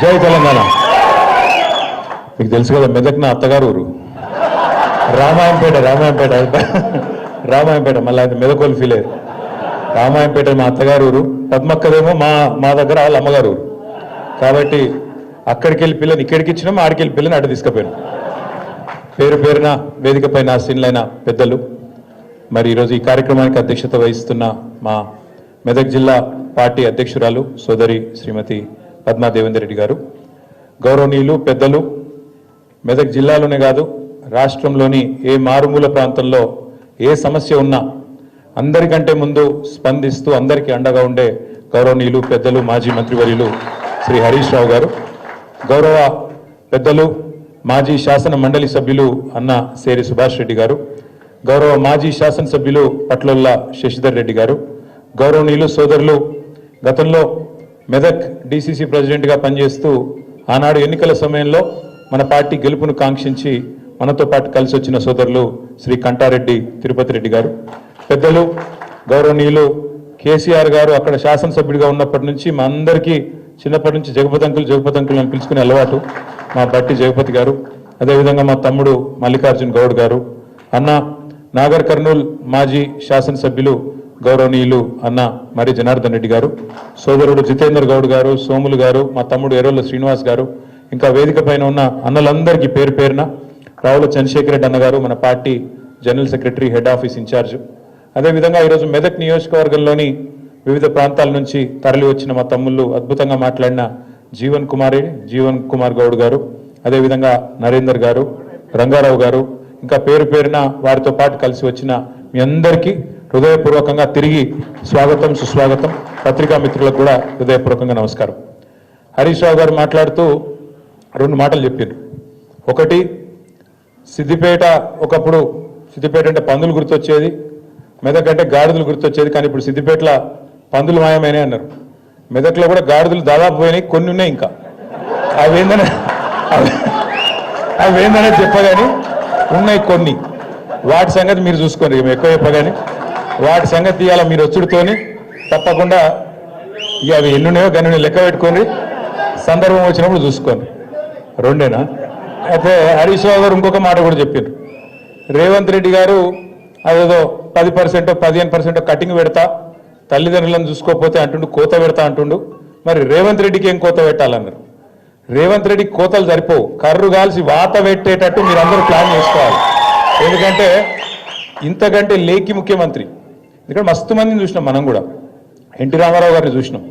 జై తెలంగాణ. మీకు తెలుసు కదా, మెదక్ నా అత్తగారు ఊరు. రామాయంపేట మళ్ళీ ఆయన మెదకోలు ఫీల్ అయ్యారు. రామాయంపేట మా అత్తగారు ఊరు, పద్మక్కదేమో మా దగ్గర వాళ్ళ అమ్మగారు ఊరు. కాబట్టి అక్కడికి వెళ్ళి పిల్లని ఇక్కడికి ఇచ్చినాం, ఆడికి వెళ్ళి పిల్లని అటు తీసుకుపోయాను. పేరు పేరున వేదికపైన ఆసీనులైన పెద్దలు, మరి ఈరోజు ఈ కార్యక్రమానికి అధ్యక్షత వహిస్తున్న మా మెదక్ జిల్లా పార్టీ అధ్యక్షురాలు సోదరి శ్రీమతి పద్మా దేవేందర్ రెడ్డి గారు, గౌరవనీయులు పెద్దలు, మెదక్ జిల్లాలోనే కాదు రాష్ట్రంలోని ఏ మారుమూల ప్రాంతంలో ఏ సమస్య ఉన్నా అందరికంటే ముందు స్పందిస్తూ అందరికీ అండగా ఉండే గౌరవనీయులు పెద్దలు మాజీ మంత్రివర్యులు శ్రీ హరీష్ రావు గారు, గౌరవ పెద్దలు మాజీ శాసన మండలి సభ్యులు అన్న సేరి సుభాష్ రెడ్డి గారు, గౌరవ మాజీ శాసనసభ్యులు పట్లొల్ల శశిధర్ రెడ్డి గారు, గౌరవనీయులు సోదరులు గతంలో మెదక్ డిసిసి ప్రెసిడెంట్గా పనిచేస్తూ ఆనాడు ఎన్నికల సమయంలో మన పార్టీ గెలుపును కాంక్షించి మనతో పాటు కలిసి వచ్చిన సోదరులు శ్రీ కంటారెడ్డి తిరుపతి రెడ్డి గారు, పెద్దలు గౌరవనీయులు కేసీఆర్ గారు అక్కడ శాసనసభ్యుడిగా ఉన్నప్పటి నుంచి మా అందరికీ చిన్నప్పటి నుంచి జగపతి అంకుల్ అని పిలుచుకునే అలవాటు మా బట్టి జగపతి గారు, అదేవిధంగా మా తమ్ముడు మల్లికార్జున్ గౌడ్ గారు, అన్న నాగర్ కర్నూల్ మాజీ శాసనసభ్యులు గౌరవనీయులు అన్న మరి జనార్దన్ రెడ్డి గారు, సోదరుడు జితేందర్ గౌడ్ గారు, సోములు గారు, మా తమ్ముడు ఎర్రోళ్ళ శ్రీనివాస్ గారు, ఇంకా వేదిక పైన ఉన్న అన్నలందరికీ పేరు పేరున, రావుల చంద్రశేఖర్ రెడ్డి అన్నగారు మన party general secretary head office incharge, అదేవిధంగా ఈరోజు మెదక్ నియోజకవర్గంలోని వివిధ ప్రాంతాల నుంచి తరలి వచ్చిన మా తమ్ముళ్ళు, అద్భుతంగా మాట్లాడిన జీవన్ కుమార్ గౌడ్ గారు, అదేవిధంగా నరేందర్ గారు, రంగారావు గారు, ఇంకా పేరు పేరున వారితో పాటు కలిసి వచ్చిన మీ అందరికీ హృదయపూర్వకంగా తిరిగి స్వాగతం సుస్వాగతం. పత్రికా మిత్రులకు కూడా హృదయపూర్వకంగా నమస్కారం. హరీష్ రావు గారు మాట్లాడుతూ 2 మాటలు చెప్పారు. ఒకటి, సిద్దిపేట ఒకప్పుడు సిద్దిపేట అంటే పందులు గుర్తొచ్చేది, మెదక్ అంటే గాడిదలు గుర్తొచ్చేది, కానీ ఇప్పుడు సిద్దిపేటలో పందులు మాయమైనాయి అన్నారు. మెదక్లో కూడా గాడిదలు దాదాపు పోయినాయి, కొన్ని ఉన్నాయి ఇంకా. అవేందనే చెప్పగాని ఉన్నాయి కొన్ని, వాటి సంగతి మీరు చూసుకోండి. ఎక్కువ చెప్పగాని వాటి సంగతి ఇవాళ మీరు వచ్చుడుతోని తప్పకుండా ఇక అవి ఎన్నున్నాయో గన్ని లెక్క పెట్టుకొని సందర్భం వచ్చినప్పుడు చూసుకోండి. 2ఏనా? అయితే హరీష్ రావు గారు ఇంకొక మాట కూడా చెప్పారు. రేవంత్ రెడ్డి గారు అదేదో 10% 15% కటింగ్ పెడతా, తల్లిదండ్రులను చూసుకోకపోతే అంటుండు, కోత పెడతా అంటుండు. మరి రేవంత్ రెడ్డికి ఏం కోత పెట్టాలన్నారు? రేవంత్ రెడ్డికి కోతలు సరిపోవు, కర్రు కాల్సి వాత పెట్టేటట్టు మీరు అందరూ ప్లాన్ చేసుకోవాలి. ఎందుకంటే ఇంతకంటే లేకి ముఖ్యమంత్రి, ఎందుకంటే మస్తు మందిని చూసినాం, మనం కూడా ఎన్టీ రామారావు గారిని చూసినాం.